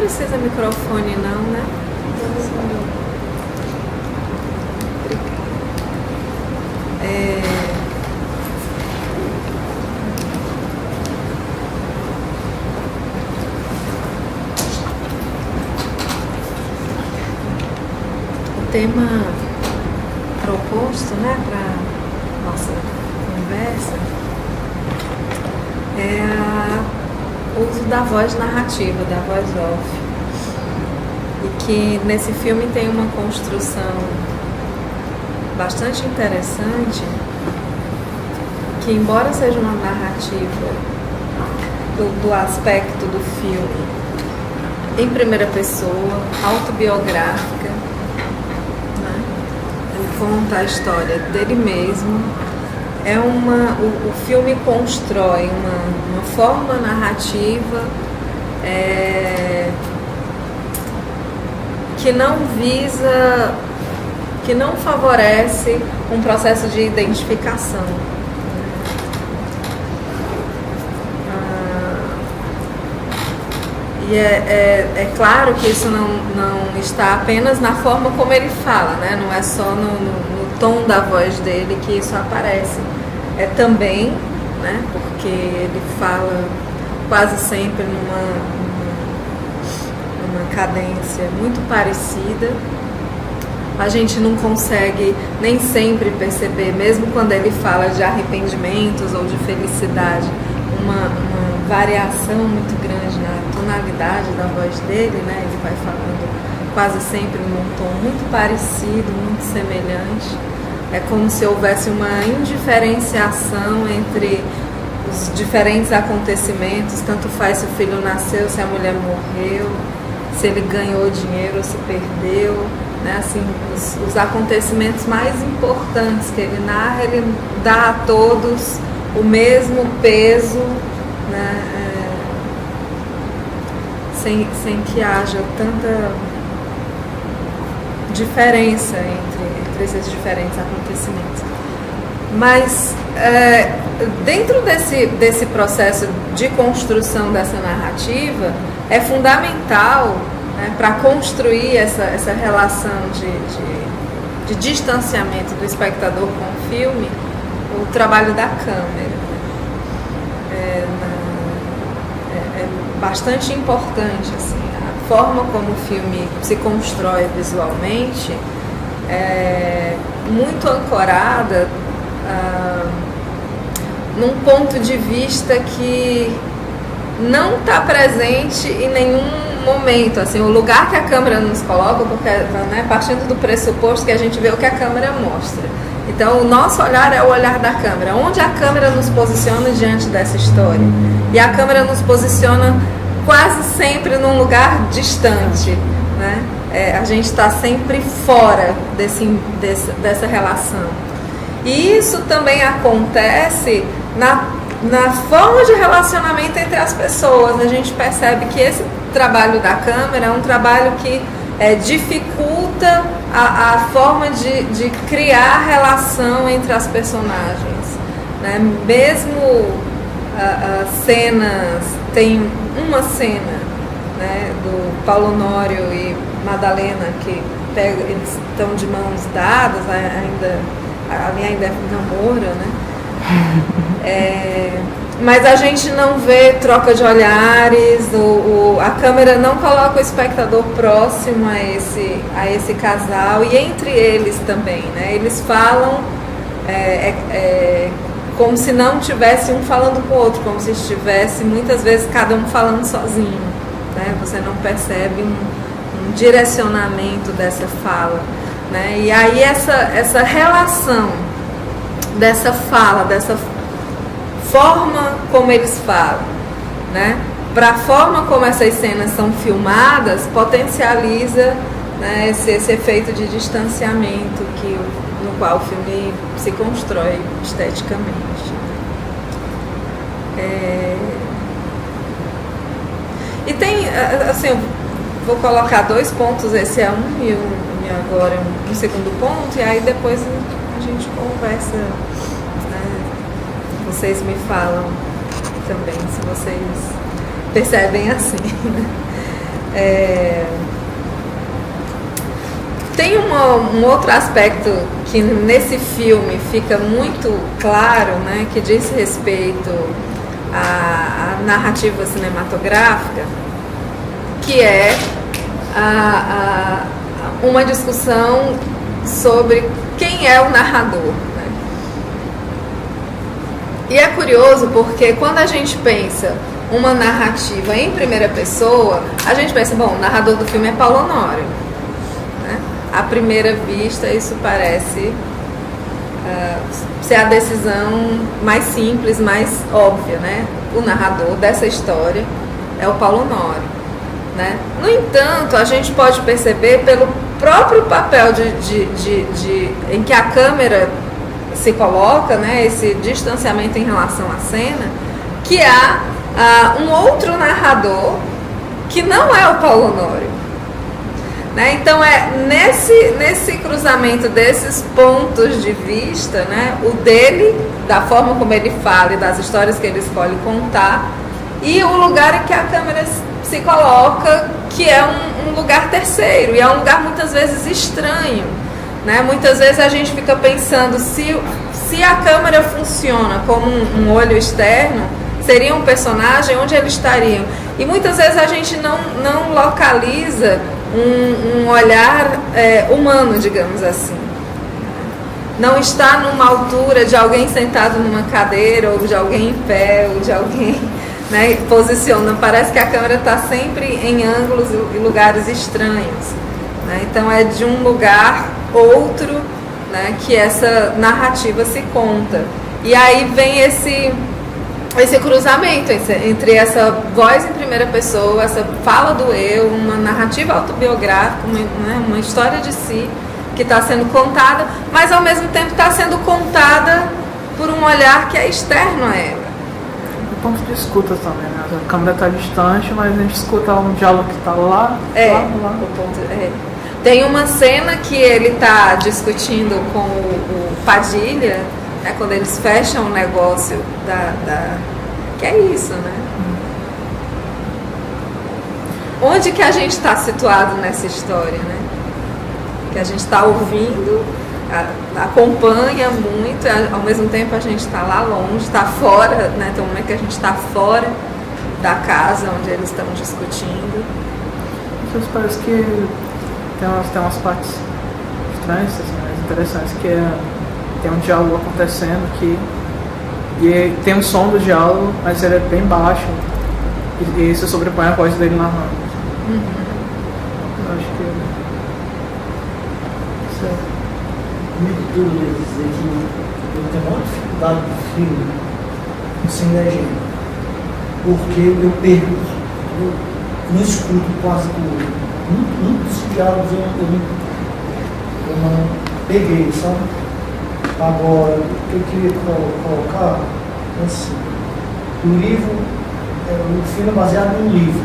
precisa microfone não, né? O tema proposto, né, para nossa conversa é o uso da voz narrativa, da voz off, e que nesse filme tem uma construção bastante interessante, que embora seja uma narrativa do aspecto do filme em primeira pessoa, autobiográfica, né? Ele conta a história dele mesmo. O filme constrói uma forma narrativa que não visa, que não favorece um processo de identificação. E é claro que isso não está apenas na forma como ele fala, né? Não é só no tom da voz dele que isso aparece. É também, né? Porque ele fala quase sempre numa cadência muito parecida. A gente não consegue nem sempre perceber, mesmo quando ele fala de arrependimentos ou de felicidade, uma variação muito grande na tonalidade da voz dele, né? Ele vai falando quase sempre num tom muito parecido, muito semelhante. É como se houvesse uma indiferenciação entre os diferentes acontecimentos, tanto faz se o filho nasceu, se a mulher morreu, se ele ganhou dinheiro ou se perdeu, né? Assim, os acontecimentos mais importantes que ele narra, ele dá a todos o mesmo peso, né? Sem que haja tanta diferença entre esses diferentes acontecimentos. Mas dentro desse processo de construção dessa narrativa, é fundamental, né, para construir essa relação de distanciamento do espectador com o filme, o trabalho da câmera. É bastante importante, assim, a forma como o filme se constrói visualmente é muito ancorada num ponto de vista que não está presente em nenhum momento, assim, o lugar que a câmera nos coloca, porque, né, partindo do pressuposto que a gente vê o que a câmera mostra. Então, o nosso olhar é o olhar da câmera, onde a câmera nos posiciona diante dessa história. E a câmera nos posiciona quase sempre num lugar distante, né? A gente está sempre fora dessa relação. E isso também acontece na forma de relacionamento entre as pessoas. A gente percebe que esse trabalho da câmera é um trabalho que dificulta a forma de criar relação entre as personagens, né? Mesmo as cenas, tem uma cena, né, do Paulo Honório e Madalena que eles estão de mãos dadas, ali ainda é namoro, né? Mas a gente não vê troca de olhares, a câmera não coloca o espectador próximo a esse casal, e entre eles também, né? Eles falam como se não tivesse um falando com o outro, como se estivesse muitas vezes cada um falando sozinho, né? Você não percebe um direcionamento dessa fala, né? E aí essa relação dessa fala, dessa forma como eles falam, né, para a forma como essas cenas são filmadas, potencializa, né, esse efeito de distanciamento no qual o filme se constrói esteticamente. E tem, assim, eu vou colocar 2 pontos, esse é um e agora um segundo ponto, e aí depois a gente conversa, né? Vocês me falam também se vocês percebem assim, né? Tem um outro aspecto que nesse filme fica muito claro, né, que diz respeito à narrativa cinematográfica, que é uma discussão sobre quem é o narrador, né? E é curioso porque quando a gente pensa uma narrativa em primeira pessoa, a gente pensa, bom, o narrador do filme é Paulo Honório, né? À primeira vista isso parece ser a decisão mais simples, mais óbvia, né? O narrador dessa história é o Paulo Honório, né? No entanto, a gente pode perceber pelo próprio papel em que a câmera se coloca, né? Esse distanciamento em relação à cena, que há um outro narrador que não é o Paulo Honório, né? Então é nesse cruzamento desses pontos de vista, né? O dele, da forma como ele fala e das histórias que ele escolhe contar, e o lugar em que a câmera se coloca, que é um lugar terceiro, e é um lugar muitas vezes estranho, né? Muitas vezes a gente fica pensando se a câmera funciona como um olho externo, seria um personagem, onde eles estariam? E muitas vezes a gente não localiza um olhar humano, digamos assim. Não está numa altura de alguém sentado numa cadeira, ou de alguém em pé, ou de alguém, né, posiciona. Parece que a câmera está sempre em ângulos e lugares estranhos, né? Então é de um lugar outro, né, que essa narrativa se conta. E aí vem esse cruzamento entre essa voz em primeira pessoa, essa fala do eu, uma narrativa autobiográfica, uma história de si que está sendo contada, mas ao mesmo tempo está sendo contada por um olhar que é externo a ela. O ponto de escuta também, né? A câmera está distante, mas a gente escuta um diálogo que está lá. O ponto Tem uma cena que ele está discutindo com o Padilha, né, quando eles fecham o negócio que é isso, né? Onde que a gente está situado nessa história, né? Que a gente está ouvindo, acompanha muito, ao mesmo tempo a gente está lá longe, está fora, né? Tem um momento que a gente está fora da casa onde eles estão discutindo. Isso parece que tem umas partes estranhas, mas interessantes, que tem um diálogo acontecendo e tem um som do diálogo, mas ele é bem baixo e isso sobrepõe a voz dele narrando. Eu acho que Muito duro dizer que eu tenho uma dificuldade do filme sem legenda, porque eu perco, eu não escuto quase tudo. Muitos diálogos eu não peguei, sabe? Agora, o que eu queria colocar é assim: o filme é baseado num livro.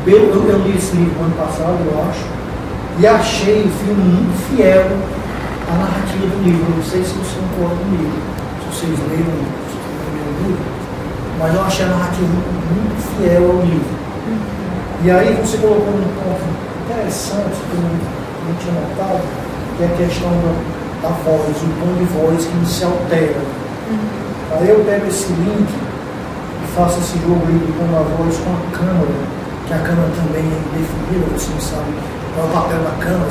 Eu li esse livro ano passado, eu acho, e achei o filme muito fiel à narrativa do livro. Eu não sei se vocês concordam comigo, se vocês leram o livro, mas eu achei a narrativa muito fiel ao livro. E aí você colocou um ponto interessante que eu não tinha notado, que é a questão da voz, o tom de voz que se altera. Aí eu pego esse link e faço esse jogo aí do tom da voz com a câmera, que a câmera também é indefinida, você não sabe qual é o papel da câmera,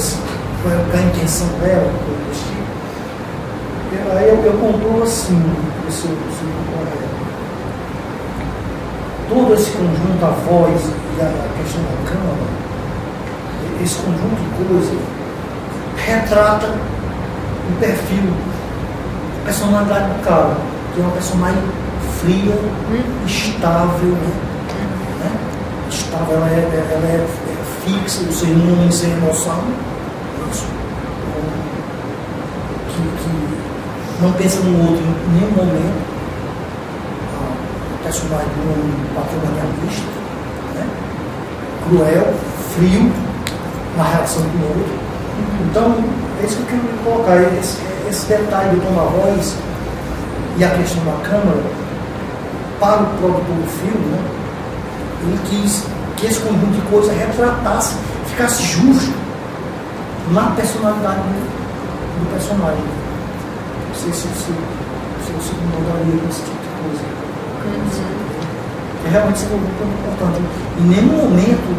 qual é a intenção dela, coisa desse tipo. E aí eu concluo assim, se eu correto. Todo esse conjunto, a voz e a questão da câmera, esse conjunto de coisas retrata o perfil, a personalidade do cara, que é uma pessoa mais fria, estável, né? Estável, ela é fixa, ou seja, um homem sem emoção, que não pensa no outro em nenhum momento. A personagem de um patrimonialista, né? Cruel, frio na relação com o outro. Então, é isso que eu quero colocar, esse detalhe do tom da voz e a questão da câmera, para o produtor do filme, né? Ele quis que esse conjunto de coisas retratasse, ficasse justo na personalidade do personagem. Não sei se você concordaria com esse tipo de coisa. Realmente isso é muito importante. Em nenhum momento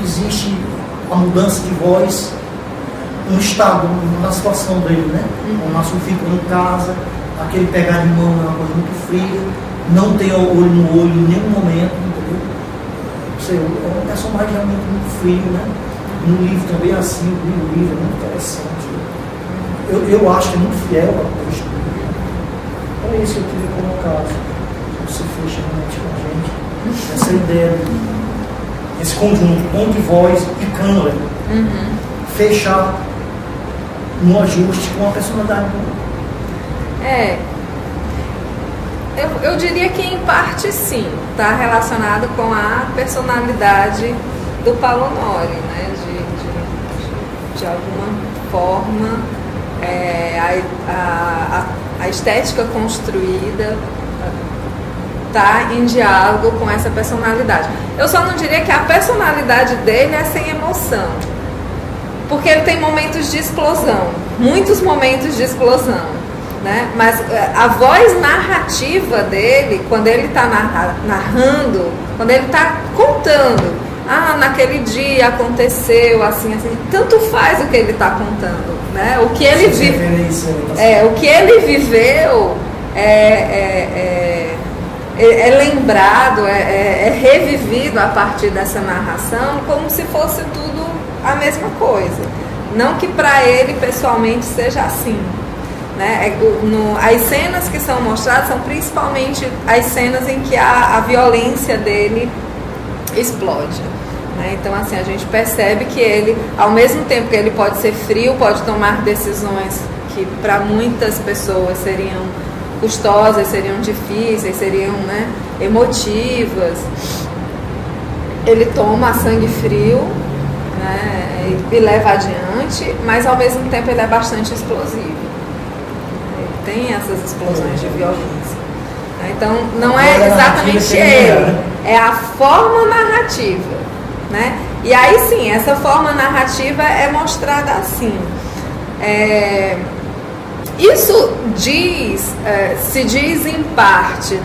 existe a mudança de voz no estado, na situação dele, né? O nosso filho em casa, aquele pegar de mão é uma coisa muito fria, não tem olho no olho em nenhum momento, entendeu? É um personagem realmente muito frio, né? No livro também é assim, o livro é muito interessante. Eu acho que é muito fiel ao texto. É isso que eu queria colocar. Você fecha realmente com a gente. Essa ideia, esse conjunto, tom de voz e câmera, fechar no ajuste com a personalidade. Eu diria que em parte sim, está relacionado com a personalidade do Paulo Honório, né? De alguma forma, a estética construída está em diálogo com essa personalidade. Eu só não diria que a personalidade dele é sem emoção, porque ele tem momentos de explosão, muitos momentos de explosão, né? Mas a voz narrativa dele, quando ele está narrando, quando ele está contando, naquele dia aconteceu assim, tanto faz o que ele está contando, né? O que ele o que ele viveu é lembrado, é revivido a partir dessa narração, como se fosse tudo a mesma coisa. Não que para ele pessoalmente seja assim, né? As cenas que são mostradas são principalmente as cenas em que a violência dele explode, né? Então assim, a gente percebe que ele, ao mesmo tempo que ele pode ser frio, pode tomar decisões que para muitas pessoas seriam custosas, seriam difíceis, seriam, né, emotivas, ele toma a sangue frio, né, e leva adiante, mas ao mesmo tempo ele é bastante explosivo. Ele tem essas explosões de violência. Então não é exatamente ele, é a forma narrativa, né? E aí sim, essa forma narrativa é mostrada assim. Isso se diz em parte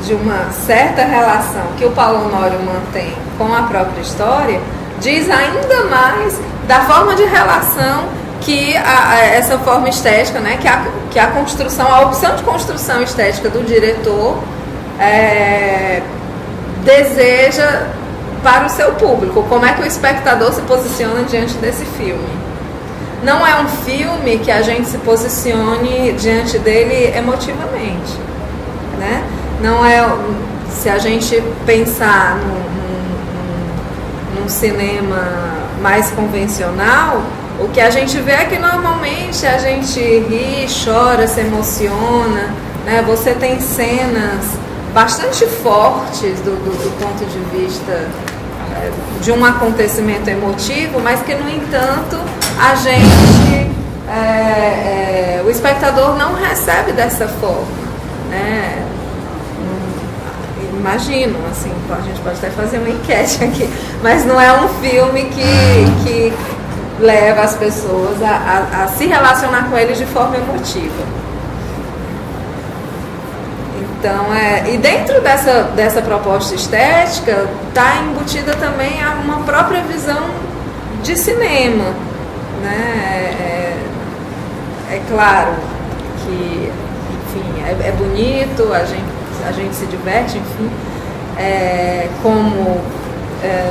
de uma certa relação que o Paulo Honório mantém com a própria história, diz ainda mais da forma de relação que essa forma estética, né, que a construção, a opção de construção estética do diretor deseja para o seu público. Como é que o espectador se posiciona diante desse filme? Não é um filme que a gente se posicione diante dele emotivamente, né? Não é, se a gente pensar num cinema mais convencional, o que a gente vê é que normalmente a gente ri, chora, se emociona, né? Você tem cenas bastante fortes do ponto de vista de um acontecimento emotivo, mas que, no entanto, a gente, o espectador não recebe dessa forma, né? Imagino, assim, a gente pode até fazer uma enquete aqui, mas não é um filme que leva as pessoas a se relacionar com ele de forma emotiva. Então, e dentro dessa proposta estética está embutida também uma própria visão de cinema, né? É claro que, enfim, é bonito, a gente se diverte, enfim, como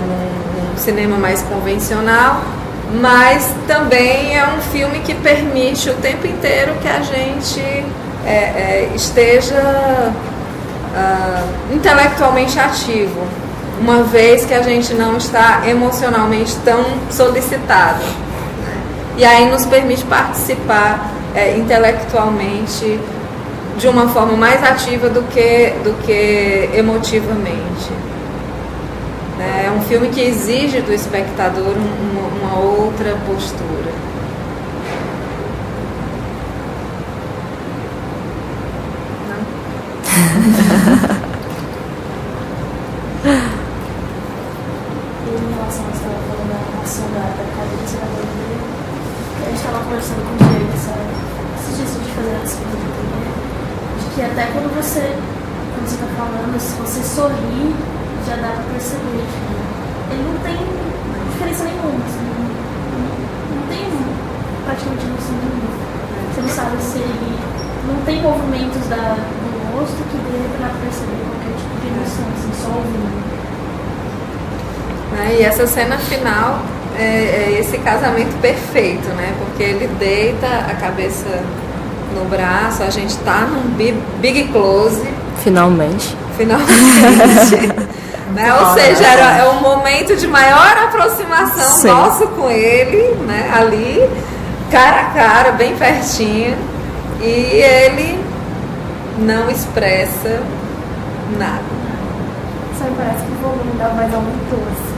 num cinema mais convencional, mas também é um filme que permite o tempo inteiro que a gente esteja intelectualmente ativo, uma vez que a gente não está emocionalmente tão solicitado, né? E aí nos permite participar intelectualmente de uma forma mais ativa do que emotivamente, né? É um filme que exige do espectador uma outra postura. que até quando você tá falando, se você sorrir, já dá pra perceber que ele não tem diferença nenhuma, assim, não tem praticamente noção nenhuma. Você não sabe se ele não tem movimentos do rosto que dê pra perceber qualquer tipo de emoção, assim, só ouvindo. E essa cena final é esse casamento perfeito, né? Porque ele deita a cabeça no braço, a gente tá num big close. Finalmente. Né? Ou seja, é um momento de maior aproximação Sim. nosso com ele, né? Ali, cara a cara, bem pertinho. E ele não expressa nada. Só me parece que o volume da voz aumentou, assim,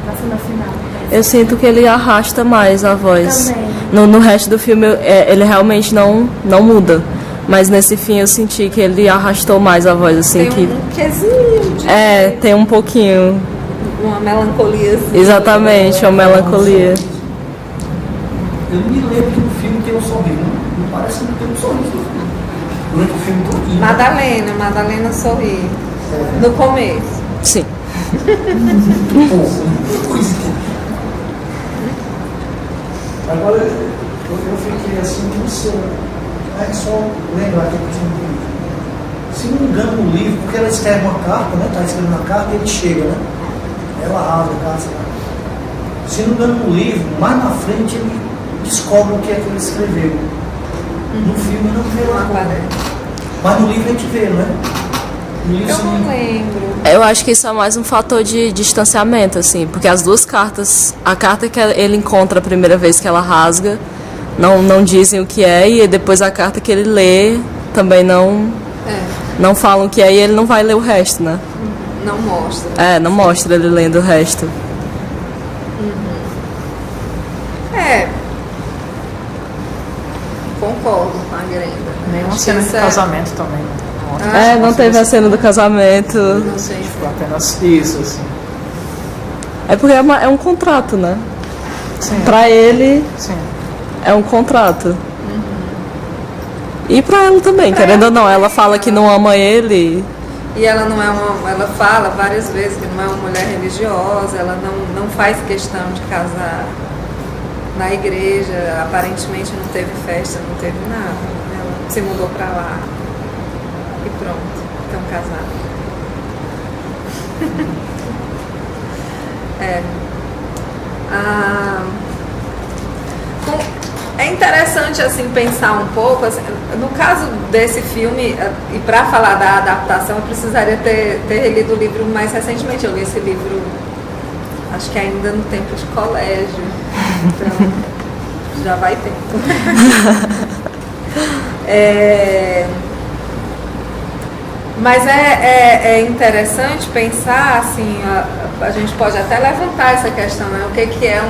na cena final. Eu sinto que ele arrasta mais a voz. Também. No resto do filme, ele realmente não muda. Mas nesse fim eu senti que ele arrastou mais a voz, assim. Tem um quesinho de... tem um pouquinho. Uma melancolia. Exatamente, uma melancolia. Eu me lembro que no filme tem um sorriso. Não parece que não tem um sorriso. Durante o filme todo. Madalena sorri. No começo. Sim. Agora eu fiquei assim, não sei. É só lembrar que eu tinha um livro. Se não me engano, no livro, porque ela escreve uma carta, né? Está escrevendo a carta e ele chega, né? Ela rasga a carta. Se não me engano, no livro, mais na frente ele descobre o que é que ele escreveu. No filme não vê lá. Mas no livro a gente vê, né? Eu não lembro. Eu acho que isso é mais um fator de distanciamento, assim, porque as duas cartas, a carta que ele encontra a primeira vez que ela rasga, não dizem o que é, e depois a carta que ele lê também não falam o que é, e ele não vai ler o resto, né? Não mostra. Não mostra ele lendo o resto. Concordo com a Grenda. Nenhuma cena de casamento também. Não teve a cena do casamento. Não sei. Tipo, apenas isso, assim. É porque é um contrato, né? Sim. Pra ele, Sim. é um contrato. E pra ela também, querendo ou não. Ela fala que não ama ele. E ela não é ela fala várias vezes que não é uma mulher religiosa, ela não faz questão de casar na igreja, aparentemente não teve festa, não teve nada. Ela se mudou pra lá e pronto, estão casados. É interessante assim pensar um pouco assim, no caso desse filme, e para falar da adaptação eu precisaria ter relido o livro mais recentemente. Eu li esse livro acho que ainda no tempo de colégio, então já vai tempo. Mas é interessante pensar assim, a gente pode até levantar essa questão, né? O que é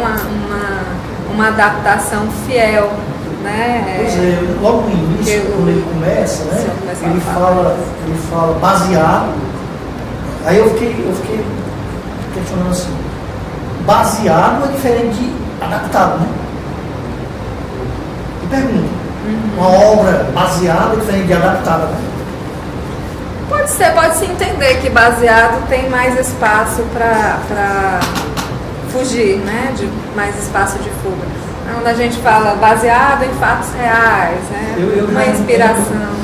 uma adaptação fiel, né? Pois é, logo no início, quando ele começa, né? Ele fala baseado. Aí eu fiquei questionando assim, baseado é diferente de adaptado, né? E pergunta, uma obra baseada é diferente de adaptada, né? Pode-se entender que baseado tem mais espaço para fugir, né? De mais espaço de fuga. Quando a gente fala baseado em fatos reais, né? Uma inspiração.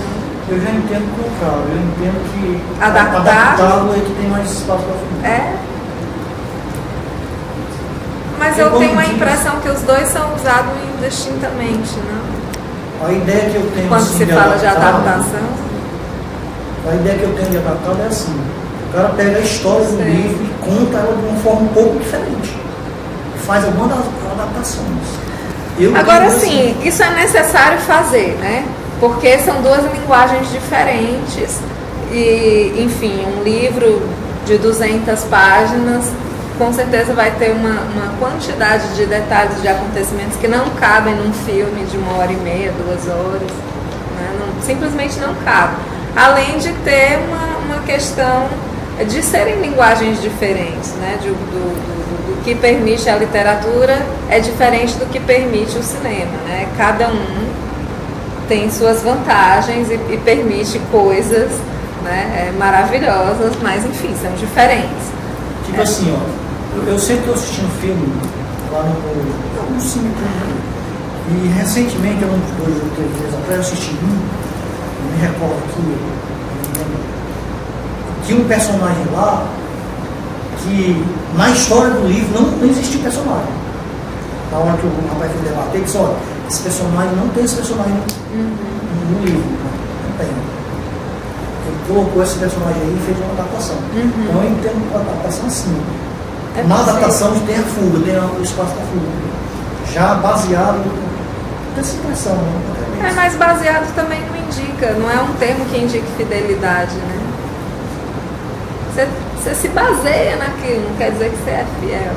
Eu já entendo o contrário, eu entendo que adaptado é que tem mais espaço para fugir. Mas eu tenho a impressão que os dois são usados indistintamente, né? A ideia que eu tenho quando assim, se fala de adaptação. A ideia que eu tenho de adaptado é assim, o cara pega a história do livro e conta ela de uma forma um pouco diferente. Faz algumas adaptações. Agora sim, isso é necessário fazer, né? Porque são duas linguagens diferentes e, enfim, um livro de 200 páginas com certeza vai ter uma quantidade de detalhes, de acontecimentos que não cabem num filme de 1h30, 2 horas, né? Simplesmente não cabe. Além de ter uma questão de serem linguagens diferentes, né? Do que permite a literatura é diferente do que permite o cinema, né? Cada um tem suas vantagens e permite coisas, né, maravilhosas, mas enfim, são diferentes. Tipo assim, ó, eu sempre estou assistindo filme lá no cine, e recentemente, uns 2 ou 3 dias atrás, eu assisti me recordo aqui, tinha um personagem lá que na história do livro não existiu personagem. Na hora que o rapaz foi debater, ele disse, olha, esse personagem não tem esse personagem no livro, não tem. Ele colocou esse personagem aí e fez uma adaptação. Então eu entendo a adaptação assim. Na adaptação tem a fuga, tem o espaço da fuga. Já baseado nessa impressão, né? Mas baseado também não indica, não é um termo que indique fidelidade, né? Você se baseia naquilo, não quer dizer que você é fiel.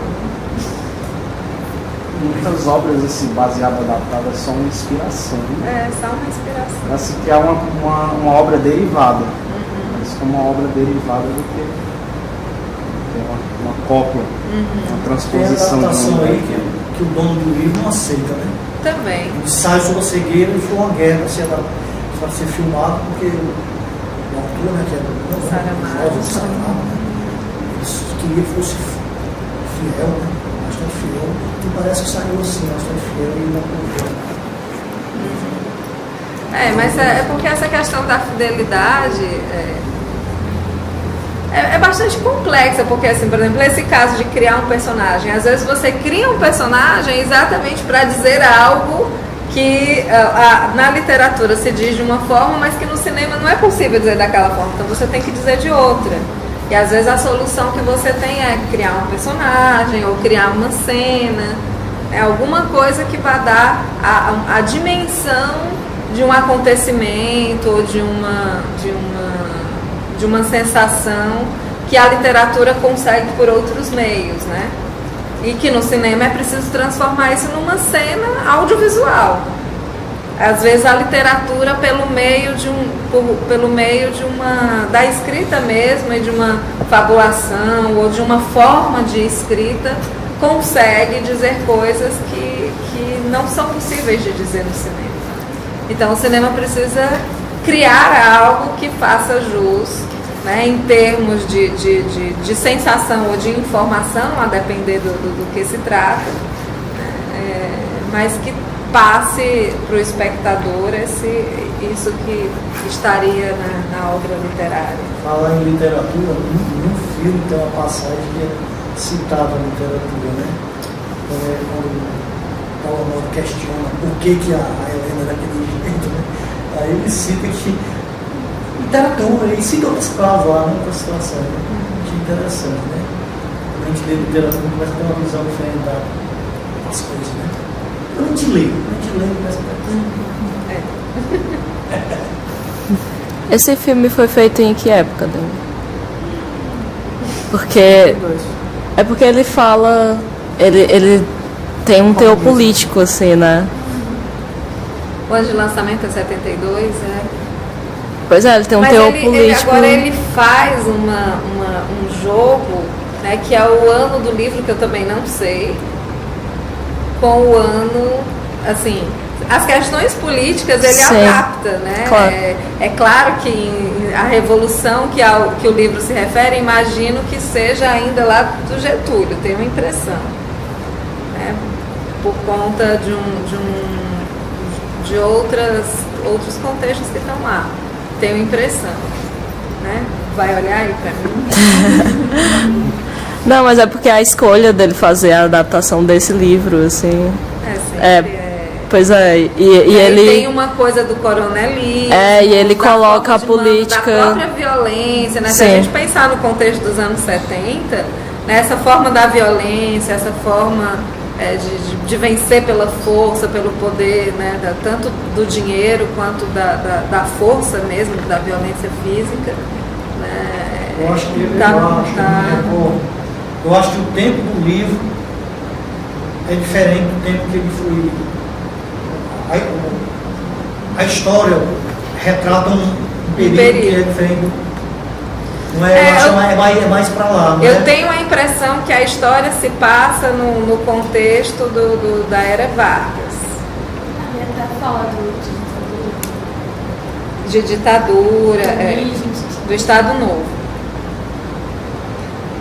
Muitas obras assim, baseadas, adaptadas, são uma inspiração. É, só uma inspiração. Para se criar uma obra derivada. Mas como uma obra derivada do que uma cópia, uma transposição. Tem a adaptação aí que o dono do livro não aceita, né? Também. O ensaio sobre a cegueira e foi uma guerra para ser filmado, porque o autor, né, que era o Saramago, né? Eles queriam que fosse fiel, né? Bastante fiel, e parece que saiu assim, bastante fiel e não confiou. Mas é porque essa questão da fidelidade é bastante complexa, porque, assim, por exemplo, esse caso de criar um personagem, às vezes você cria um personagem exatamente para dizer algo que na literatura se diz de uma forma, mas que no cinema não é possível dizer daquela forma, então você tem que dizer de outra. E às vezes a solução que você tem é criar um personagem ou criar uma cena, alguma coisa que vai dar a dimensão de um acontecimento ou de uma sensação que a literatura consegue por outros meios, né? E que no cinema é preciso transformar isso numa cena audiovisual. Às vezes a literatura pelo meio da escrita mesmo e de uma fabulação ou de uma forma de escrita consegue dizer coisas que não são possíveis de dizer no cinema. Então o cinema precisa criar algo que faça jus, né, em termos de sensação ou de informação, a depender do que se trata, mas que passe para o espectador isso que estaria na obra literária. Falar em literatura, num filme tem uma passagem que é citada na literatura, né? Quando o Paulo questiona por que a Helena é daquele jeito, né? Aí ele cita que literatura, e cita outras frases lá, né? Outras situações, né? Que interessante, né? Quando a gente lê literatura, começa a ter uma visão diferente das coisas, né? A gente lê, começa a ter. Esse filme foi feito em que época, Dani? Porque ele fala, ele tem um teor político, assim, né? O ano de lançamento é 72, Pois é, ele tem um teor político. Agora ele faz um jogo, né, que é o ano do livro, que eu também não sei, com o ano, assim, as questões políticas ele adapta, né? Claro. É claro que a revolução que o livro se refere, imagino que seja ainda lá do Getúlio, tenho uma impressão, né? Por conta de outros contextos que estão lá, tenho impressão, né? Vai olhar aí para mim? Não, mas é porque a escolha dele fazer a adaptação desse livro, assim... Pois é, e ele... tem uma coisa do coronelismo... e ele coloca a política... Da própria violência, né? Se a gente pensar no contexto dos anos 70, né, essa forma da violência, essa forma de vencer pela força, pelo poder, né, tanto do dinheiro quanto da força mesmo, da violência física... Né, eu acho que o tempo do livro é diferente do tempo que ele foi. A história retrata um período que é diferente. Não é mais para lá. Eu tenho a impressão que a história se passa no contexto da era Vargas. A minha até fala do de ditadura, do Estado Novo.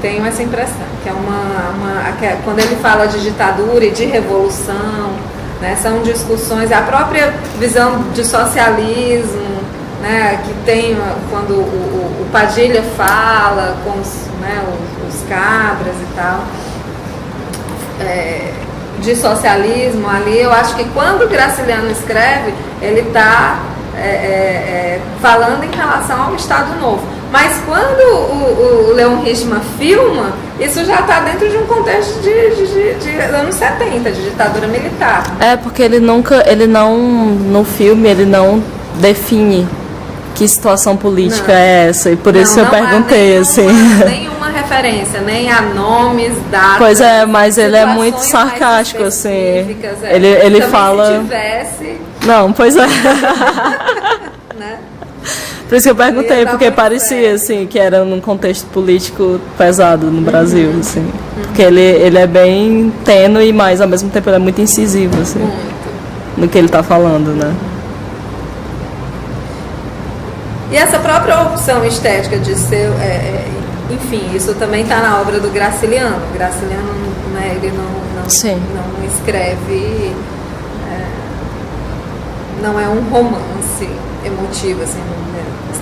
Tenho essa impressão, que é quando ele fala de ditadura e de revolução, né, são discussões, a própria visão de socialismo, né, que tem quando o Padilha fala com os cabras e tal, de socialismo ali, eu acho que quando o Graciliano escreve, ele está falando em relação ao Estado Novo. Mas quando o Leon Hirschman filma, isso já está dentro de um contexto de anos 70, de ditadura militar. Porque ele não, no filme, ele não define que situação política é essa, e por isso eu perguntei, assim. Nenhuma referência, nem a nomes, datas. Pois é, mas ele é muito sarcástico, assim. Ele fala. Se tivesse. Não, pois é. Né? Por isso que eu perguntei, porque parecia assim, que era num contexto político pesado no Brasil, assim. Porque ele é bem tênue, mas ao mesmo tempo ele é muito incisivo, assim, no que ele está falando, né? E essa própria opção estética de ser, enfim, isso também está na obra do Graciliano. O Graciliano, né, ele não escreve, não é um romance emotivo, assim,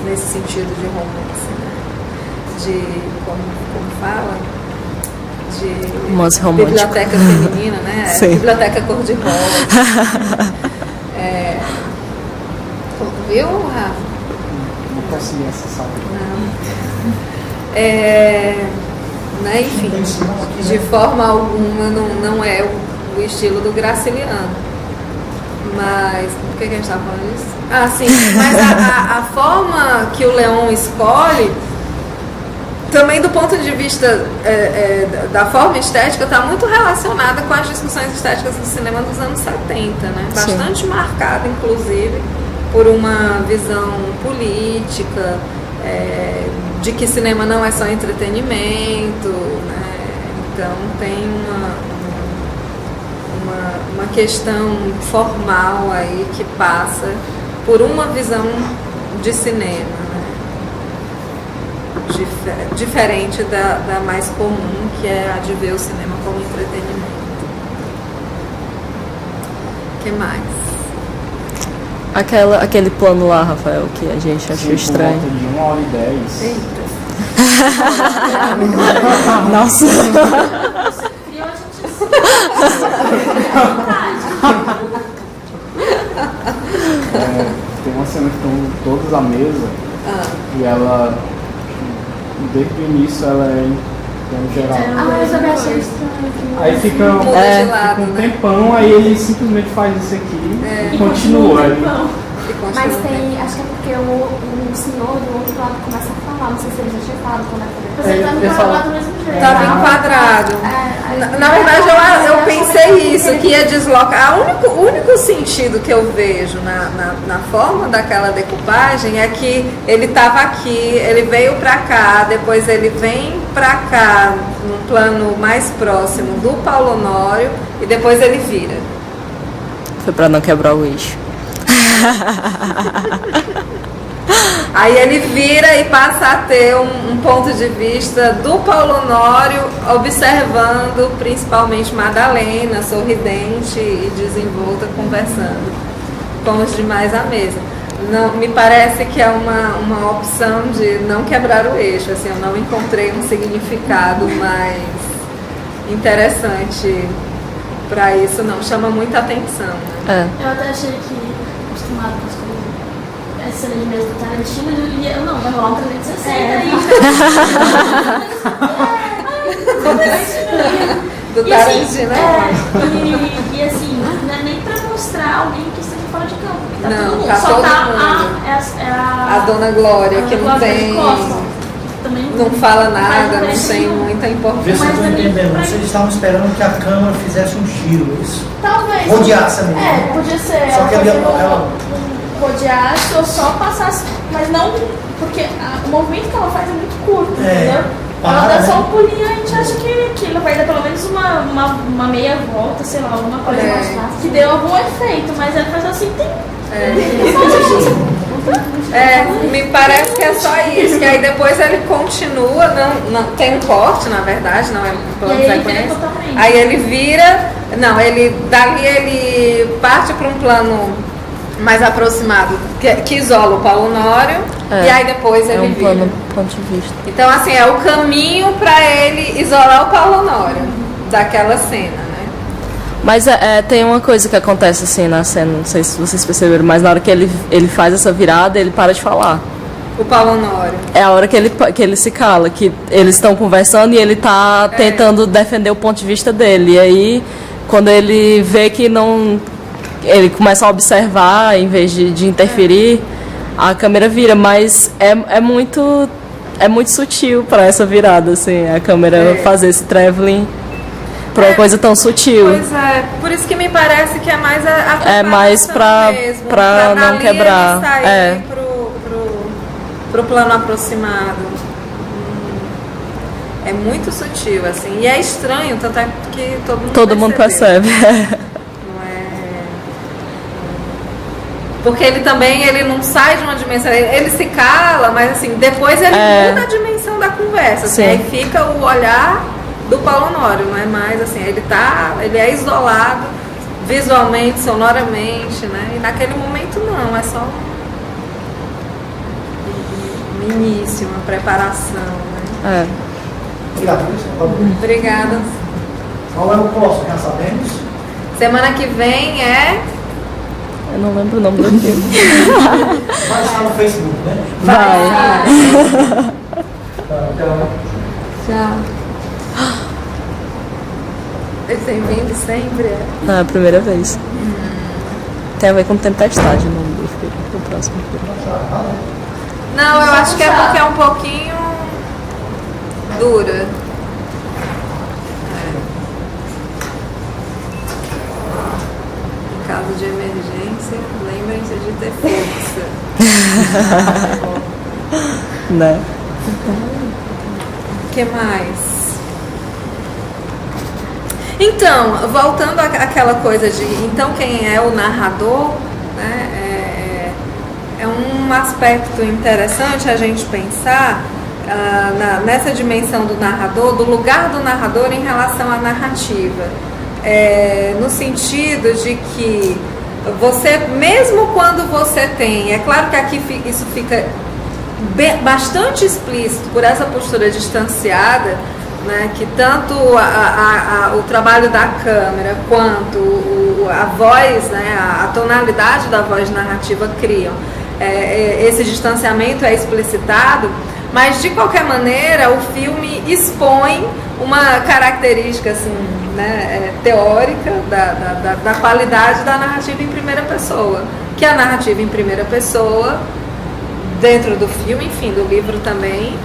nesse sentido de romance, né? De, como fala? De romance romântico. Biblioteca feminina, né? Sim. Biblioteca cor-de-rosa. Viu, Rafa? Não consegui acessar. Né, enfim, de forma alguma não é o estilo do Graciliano. Mas, por que a gente estava falando isso? Ah, sim, mas a forma que o Leon escolhe, também do ponto de vista da forma estética, está muito relacionada com as discussões estéticas do cinema dos anos 70, né? Bastante marcada, inclusive, por uma visão política, de que cinema não é só entretenimento, né? Então tem uma questão formal aí que passa por uma visão de cinema, né? Diferente da mais comum, que é a de ver o cinema como entretenimento. O que mais? Aquele plano lá, Rafael, que a gente achou estranho. De 1h10. Eita. Nossa. Tem uma cena que estão todos à mesa e ela, desde o início, ela é em geral. Eu também achei estranho. Aí fica de lado, um né? tempão, aí ele simplesmente faz isso aqui e continua. Mas tem, acho que é porque o senhor do outro lado começa a falar, não sei se ele já tinha falado quando ele tá enquadrado do mesmo jeito. Estava enquadrado. Na verdade, eu pensei isso, que ia deslocar. O único sentido que eu vejo na forma daquela decupagem é que ele estava aqui, ele veio para cá, depois ele vem para cá, num plano mais próximo do Paulo Honório, e depois ele vira. Foi para não quebrar o eixo. Aí ele vira e passa a ter um ponto de vista do Paulo Honório, observando principalmente Madalena, sorridente e desenvolta, conversando com os demais à mesa. Não, me parece que é uma opção de não quebrar o eixo, assim, eu não encontrei um significado mais interessante para isso, não chama muita atenção, né? Eu até achei que, acostumado com as coisas, essa cena de mesa do Tarantino, eu não, vai rolar um 360 Do Tarantino, e assim, não é nem pra mostrar alguém que esteja fora de campo. Tá não, todo mundo. tá Só todo tá mundo. A Dona Glória, que não tem, não fala nada, não tem muita Vê importância. se eu estou entendendo. Vocês estavam esperando que a câmera fizesse um giro, isso? Talvez. Rodeasse mesmo. Podia ser. Só que ela rodeasse ou só passasse, mas não, porque o movimento que ela faz é muito curto, entendeu? Ela dá só um pulinho e a gente acha que ela vai dar pelo menos uma meia volta, sei lá, alguma coisa que deu algum efeito, mas ela faz assim, tem. Me parece que é só isso, que aí depois ele continua, não tem um corte, na verdade, não é um plano de sequência. Aí ele vira, dali ele parte para um plano mais aproximado, que isola o Paulo Honório, e aí depois ele vira. É um plano ponto de vista. Então, assim, é o caminho para ele isolar o Paulo Honório daquela cena, né? Mas tem uma coisa que acontece assim na cena, não sei se vocês perceberam, mas na hora que ele faz essa virada, ele para de falar. O Paulo Honório. É a hora que ele se cala, que eles estão conversando e ele tá tentando defender o ponto de vista dele. E aí, quando ele vê que não... Ele começa a observar, em vez de interferir, a câmera vira. Mas é muito sutil para essa virada, assim, a câmera fazer esse traveling para uma coisa tão sutil. Pois é, por isso que me parece que é mais a é mais para não quebrar. Pro plano aproximado. É muito sutil, assim. E é estranho, tanto é que todo mundo percebe. Não é... Porque ele não sai de uma dimensão, ele se cala, mas assim, depois ele muda a dimensão da conversa. Assim, aí fica o olhar do Paulo Honório, não é mais assim, ele é isolado visualmente, sonoramente, né? E naquele momento não, é só um início, uma preparação, né? Obrigado. Obrigada. Qual é o próximo? Já sabemos? Semana que vem eu não lembro o nome do filme. Vai estar no Facebook, né? Vai. Tchau. Eles têm vindo sempre? É a primeira vez. Tem a ver com Tempestade, o nome do filme, do próximo filme. Não, eu acho que é porque é um pouquinho dura. Em caso de emergência, lembrem-se de ter força. Né? O que mais? Então, voltando àquela coisa de então quem é o narrador, né, é um aspecto interessante a gente pensar nessa dimensão do narrador, do lugar do narrador em relação à narrativa, no sentido de que você, mesmo quando você tem, é claro que aqui isso fica bastante explícito por essa postura distanciada, né, que tanto o trabalho da câmera quanto a voz, né, a tonalidade da voz narrativa criam. Esse distanciamento é explicitado, mas de qualquer maneira o filme expõe uma característica assim, né, teórica da qualidade da narrativa em primeira pessoa, que a narrativa em primeira pessoa, dentro do filme, enfim, do livro também,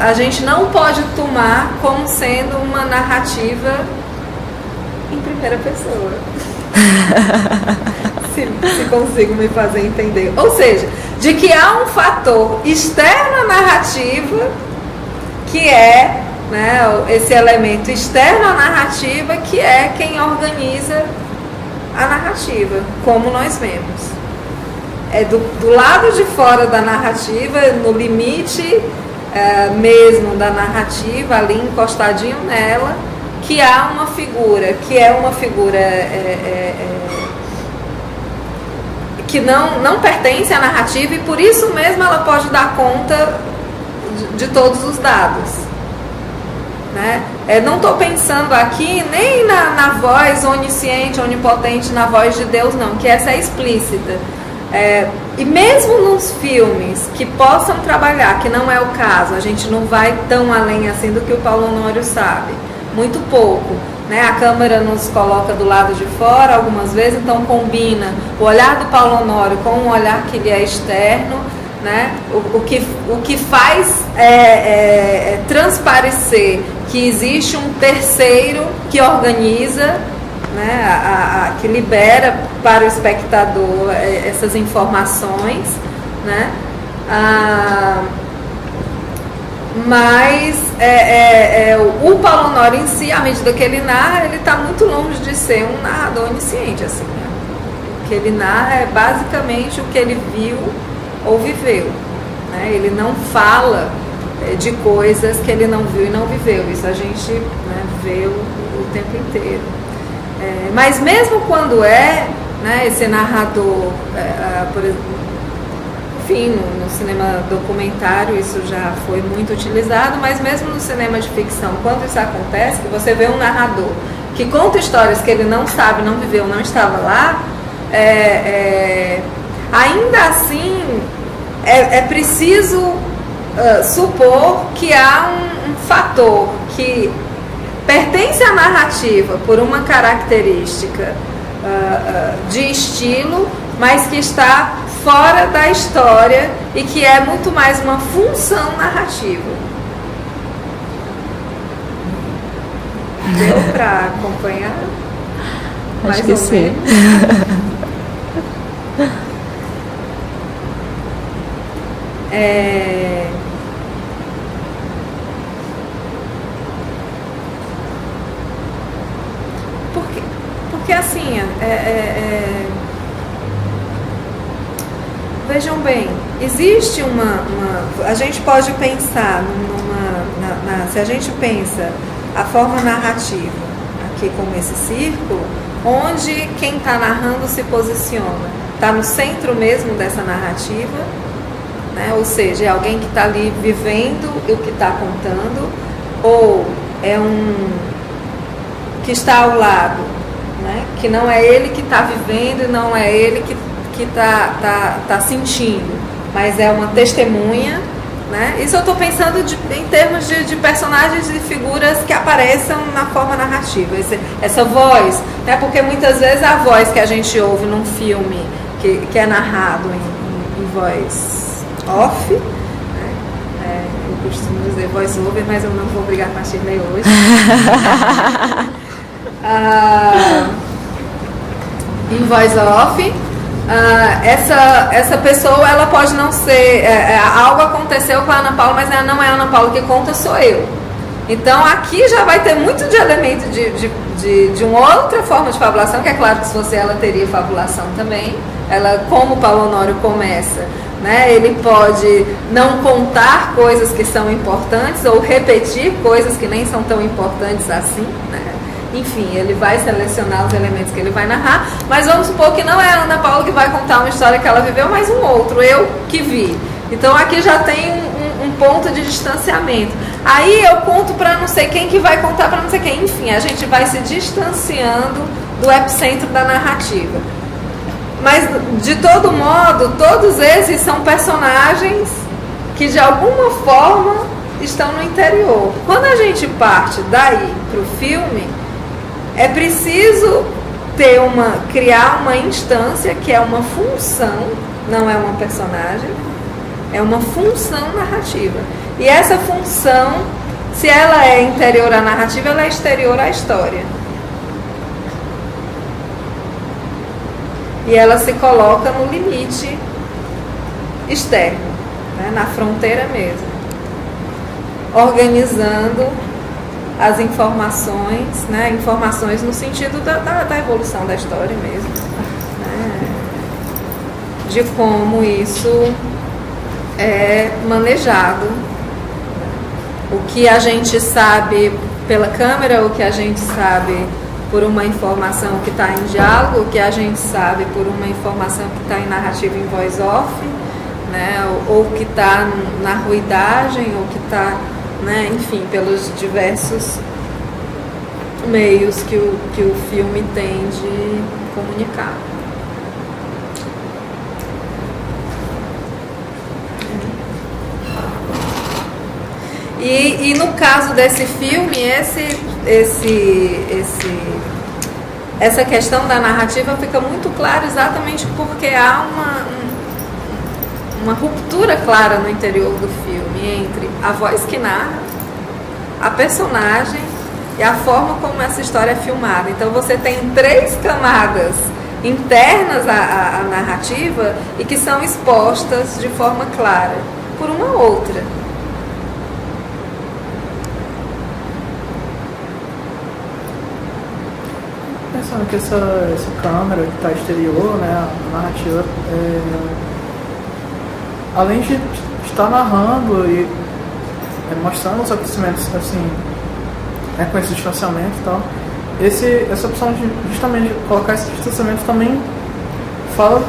a gente não pode tomar como sendo uma narrativa em primeira pessoa. se consigo me fazer entender. Ou seja, de que há um fator externo à narrativa, que é, né, esse elemento externo à narrativa, que é quem organiza a narrativa, como nós vemos. É do lado de fora da narrativa, no limite mesmo da narrativa, ali encostadinho nela, que há uma figura, que é uma figura que não pertence à narrativa e por isso mesmo ela pode dar conta de todos os dados. Né? Não estou pensando aqui nem na voz onisciente, onipotente, na voz de Deus, não, que essa é explícita. E mesmo nos filmes que possam trabalhar, que não é o caso, a gente não vai tão além assim do que o Paulo Honório sabe, muito pouco, né? A câmera nos coloca do lado de fora algumas vezes, então combina o olhar do Paulo Honório com um olhar que lhe é externo, né? O que faz transparecer que existe um terceiro que organiza, né, que libera para o espectador essas informações, né? Mas o Paulo Honório em si, à medida que ele narra, ele está muito longe de ser um narrador onisciente, assim, né? que ele narra é basicamente o que ele viu ou viveu, né? Ele não fala de coisas que ele não viu e não viveu. Isso a gente, né, vê o tempo inteiro. Mas mesmo quando né, esse narrador, por exemplo, enfim, no cinema documentário isso já foi muito utilizado, mas mesmo no cinema de ficção, quando isso acontece, que você vê um narrador que conta histórias que ele não sabe, não viveu, não estava lá, ainda assim é preciso supor que há um fator que pertence à narrativa por uma característica de estilo, mas que está fora da história e que é muito mais uma função narrativa. Deu para acompanhar? Acho que sim. Porque assim, vejam bem, existe a gente pode pensar se a gente pensa a forma narrativa aqui como esse círculo, onde quem está narrando se posiciona, está no centro mesmo dessa narrativa, né? Ou seja, é alguém que está ali vivendo o que está contando, ou é que está ao lado, né? Que não é ele que está vivendo e não é ele que está sentindo, mas é uma testemunha, né? Isso eu estou pensando em termos de personagens e figuras que apareçam na forma narrativa, essa voz, né? Porque muitas vezes a voz que a gente ouve num filme que é narrado em voz off, né? Eu costumo dizer voice over, mas eu não vou brigar com a Shirley hoje. Em voz off, essa pessoa, ela pode não ser, algo aconteceu com a Ana Paula, mas não é a Ana Paula que conta, sou eu. Então aqui já vai ter muito de elemento de uma outra forma de fabulação, que é claro que se fosse ela teria fabulação também. Ela, como o Paulo Honório começa, né, ele pode não contar coisas que são importantes ou repetir coisas que nem são tão importantes assim, né? Enfim, ele vai selecionar os elementos que ele vai narrar, mas vamos supor que não é a Ana Paula que vai contar uma história que ela viveu, mas um outro, eu que vi. Então aqui já tem um ponto de distanciamento. Aí eu conto para não sei quem que vai contar para não sei quem. Enfim, a gente vai se distanciando do epicentro da narrativa. Mas, de todo modo, todos esses são personagens que de alguma forma estão no interior. Quando a gente parte daí para o filme, é preciso criar uma instância que é uma função, não é uma personagem, é uma função narrativa. E essa função, se ela é interior à narrativa, ela é exterior à história. E ela se coloca no limite externo, né, na fronteira mesmo, organizando as informações, né, informações no sentido da evolução da história mesmo, né, de como isso é manejado, o que a gente sabe pela câmera, o que a gente sabe por uma informação que está em diálogo, o que a gente sabe por uma informação que está em narrativa em voz off, né, ou que está na ruidagem, ou que está, né, enfim, pelos diversos meios que o filme tem de comunicar. E no caso desse filme, essa questão da narrativa fica muito clara exatamente porque há uma ruptura clara no interior do filme entre a voz que narra, a personagem e a forma como essa história é filmada. Então você tem 3 camadas internas à narrativa e que são expostas de forma clara por uma outra. pensando que essa câmera que está exterior, né, a narrativa, além de estar narrando e mostrando os acontecimentos assim, com esse distanciamento e tal, essa opção de justamente colocar esse distanciamento também fala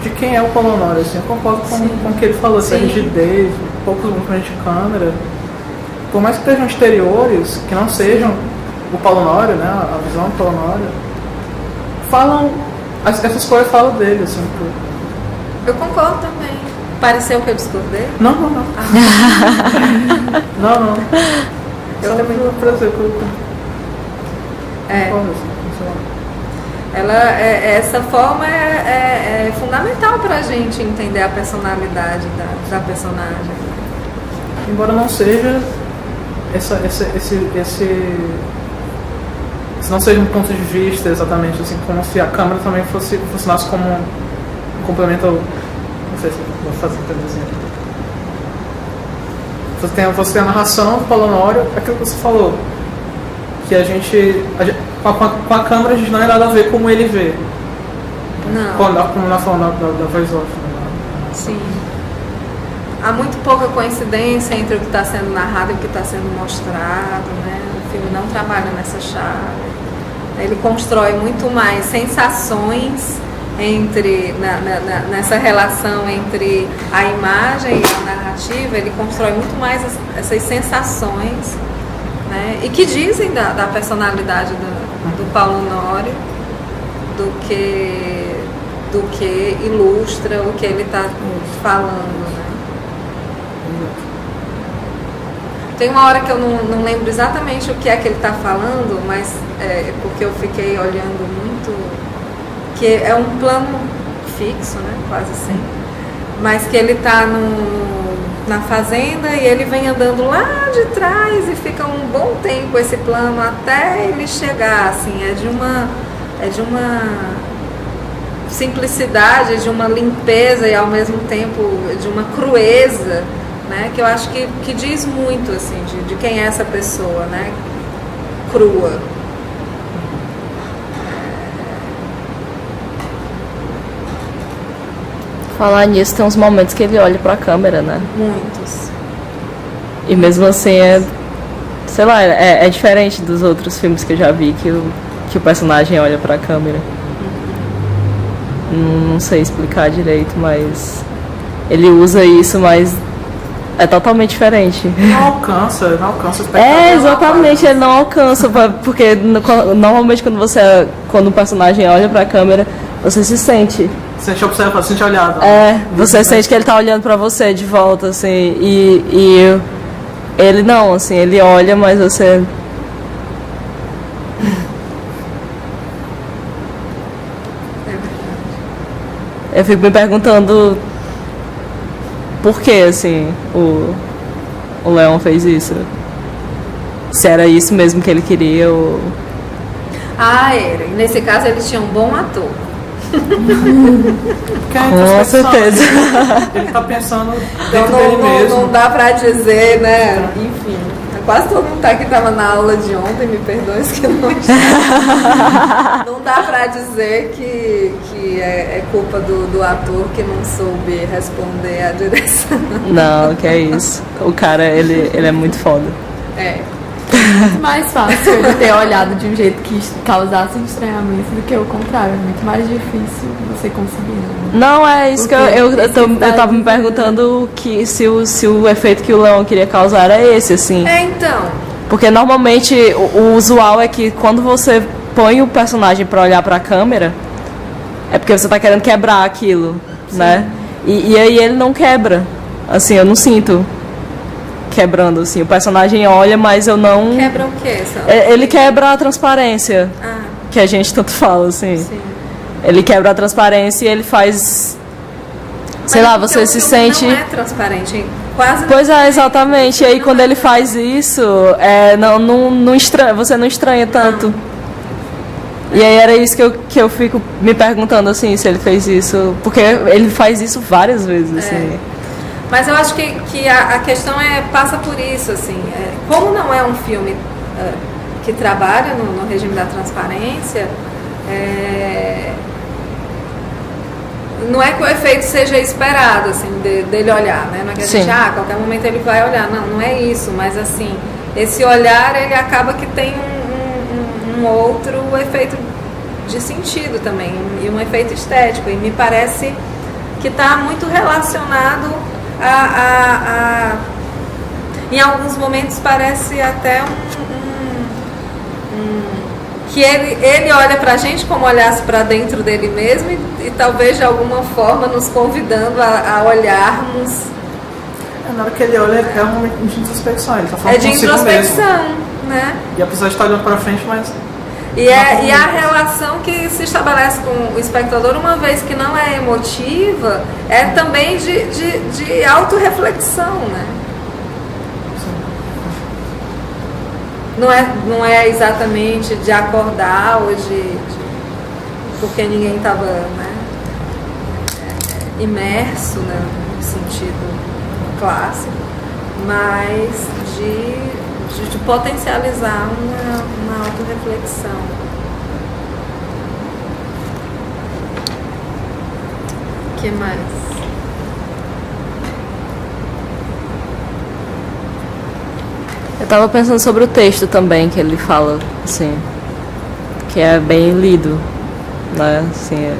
de quem é o Paulo Honório, assim, eu concordo com o que ele falou, essa rigidez, poucos movimentos de câmera, por mais que estejam exteriores, que não sejam o Paulo Honório, né, a visão do Paulo Honório, falam, essas coisas falam dele, assim. Eu concordo também. Pareceu que eu discordei? Não. Ah. Não. Eu também por exemplo, essa forma é fundamental pra gente entender a personalidade da personagem. Embora não seja esse não seja um ponto de vista exatamente, assim, como se a câmera também funcionasse como um complemento ao... Não sei se vou fazer assim. Você tem a narração do Paulo Honório, aquilo que você falou, que com a câmera a gente não é nada a ver como ele vê. Não. Como na forma da voice off. Sim. Há muito pouca coincidência entre o que está sendo narrado e o que está sendo mostrado, né? O filme não trabalha nessa chave. Ele constrói muito mais sensações nessa relação entre a imagem e a narrativa. Ele constrói muito mais essas sensações, né? E que dizem da personalidade do Paulo Honório do que ilustra o que ele está falando, né? Tem uma hora que eu não lembro exatamente o que é que ele está falando, mas porque eu fiquei olhando muito, que é um plano fixo, né, quase sempre, mas que ele está na fazenda e ele vem andando lá de trás e fica um bom tempo esse plano até ele chegar, assim, é de uma simplicidade, de uma limpeza e ao mesmo tempo de uma crueza, né, que eu acho que diz muito, assim, de quem é essa pessoa, né, crua. Falar nisso, tem uns momentos que ele olha pra câmera, né? Muitos. E mesmo assim sei lá, é diferente dos outros filmes que eu já vi, que o personagem olha pra câmera. Não sei explicar direito, mas ele usa isso, mas é totalmente diferente. Não alcança o espectador. Exatamente, ele não alcança, porque normalmente quando o personagem olha pra câmera, você se sente. Sente observa, sente olhado. Você sente que ele tá olhando pra você de volta, assim, e ele não, assim, ele olha, mas você... Eu fico me perguntando por que, assim, o Leon fez isso. Se era isso mesmo que ele queria ou... Era. Nesse caso ele tinha um bom ator. Com certeza. Ele tá pensando Então dentro dele mesmo. Não dá pra dizer, né? Enfim, quase todo mundo tá que estava na aula de ontem, me perdoe que não não dá pra dizer que é culpa do ator que não soube responder à direção. Não, que é isso. O cara, ele é muito foda. Muito mais fácil ele ter olhado de um jeito que causasse um estranhamento do que o contrário. É muito mais difícil você conseguir. Né? Não, é isso. Porque que eu tava me perguntando se o efeito que o Leon queria causar era esse, assim. Então. Porque normalmente o usual é que quando você põe o personagem pra olhar pra câmera, é porque você tá querendo quebrar aquilo, né? E aí ele não quebra. Assim, eu não sinto quebrando, assim. O personagem olha, mas eu não... Quebra o quê? Ele quebra a transparência, que a gente tanto fala, assim. Sim. Ele quebra a transparência e ele faz... Sei lá, você se sente... Não é transparente, quase... Pois exatamente. E aí quando ele faz isso, não estranha, você não estranha tanto. E aí era isso que eu fico me perguntando, assim, se ele fez isso. Porque ele faz isso várias vezes, assim. Mas eu acho que a questão passa por isso, assim. Como não é um filme que trabalha no regime da transparência, não é que o efeito seja esperado, assim, dele olhar, né? Não é que a gente, a qualquer momento ele vai olhar. Não é isso, mas assim, esse olhar, ele acaba que tem um outro efeito de sentido também, e um efeito estético, e me parece que está muito relacionado em alguns momentos parece até que ele olha pra gente como olhasse para dentro dele mesmo e talvez de alguma forma nos convidando a olharmos. Na hora que ele olha, é um momento de introspecção, ele tá falando de consigo introspecção, mesmo. Né? E apesar de estar olhando para frente, mas... E a relação que se estabelece com o espectador, uma vez que não é emotiva, é também de autorreflexão, né? Não é exatamente de acordar ou porque ninguém estava, né, imerso, né, no sentido clássico, mas de potencializar uma autorreflexão. O que mais? Eu tava pensando sobre o texto também, que ele fala, assim, que é bem lido, né, assim,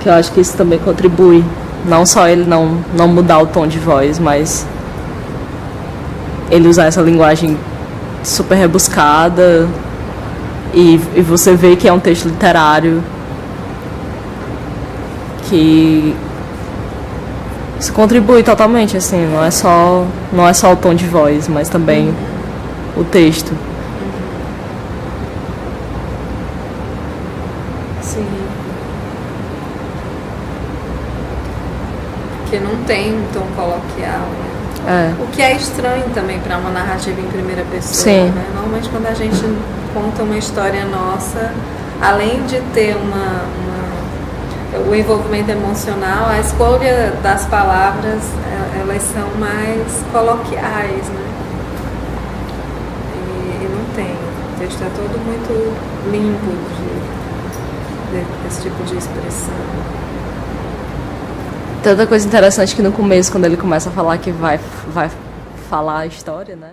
que eu acho que isso também contribui, não só ele não mudar o tom de voz, mas ele usar essa linguagem super rebuscada e você vê que é um texto literário, que isso contribui totalmente, assim, não é só o tom de voz, mas também o texto. Sim. Porque não tem um tom coloquial, né? O que é estranho também para uma narrativa em primeira pessoa. Sim. Né? Normalmente quando a gente conta uma história nossa, além de ter o envolvimento emocional, a escolha das palavras, elas são mais coloquiais, né? E não tem. O texto é todo muito limpo desse tipo de expressão. Tanta coisa interessante que no começo, quando ele começa a falar que vai falar a história, né?